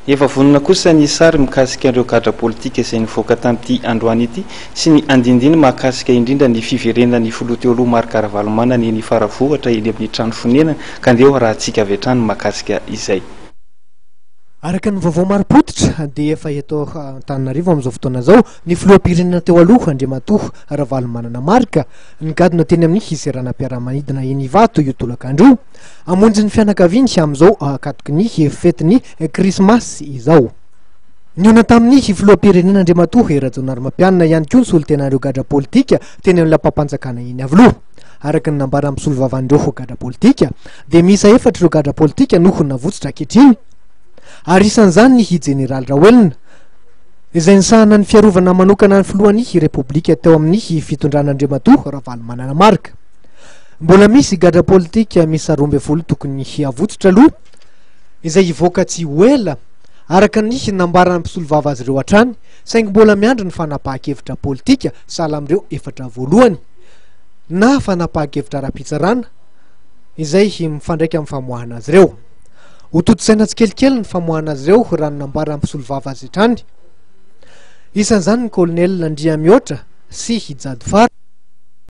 efa vonona kosa ny sary mikasika andreo gadra politika izay nivoaka tamin'ity androany ity sy ny andindiny mahakasika indrindra ny fiverenany filoha teo aloha Marc Ravalomanana eny Faravohatra eny amin'ny trano fonenana ka andeo raha antsika avy hatrany mahakasika izay. Araka ny vaovao maro-potitra dia efa eto Antananarivo amin'izao fotoana izao ny filoham-pirenena teo aloha Andriamatoa Ravalomanana Marc nigadona teny amin'ny fiseranam-piaramanidina eny Ivato io tolakandro hamonjy ny fianakaviany amin'izao akatoky ny fetiny krismasy izao. Niona tamin'ny filoham-pirenena Andriamatoa Rajaonarimampianina ihany koa ny solotenan'ireo gadra politika teny amin'ny lampam-panjakana eny Avoloha. Araka ny nambara amin'ny solovavan'ireo gadra politika dia miisa 4 ireo gadra politika no navotsitra ankehitriny. Ary isan'izany ny Jeneraly Rahoelina izay nisahana ny fiarovana manokana ny filohan'ny repoblika teo amin'ny fitondran'Andriamatoa Ravalomanana Marc. Mbola misy gadra politika misy 12 tokony avotsitra aloha izay hivoaka tsy ho ela araka ny nambarana mpisolovava azy ireo hatrany saingy mbola miandry ny fanapahan-kevitra politika sahala amin'ireo 4 voalohany na fanapahan-kevitra ara-pitsarana izay mifandraika amin'ny famoahana azy ireo. Ho toto-tsaina tsikelikely ny famoahana azy ireo raha ny nambarana mpisolovava azy hatrany. Isan'izany ny Kolonel Andriamihoatra sy Hijady Fara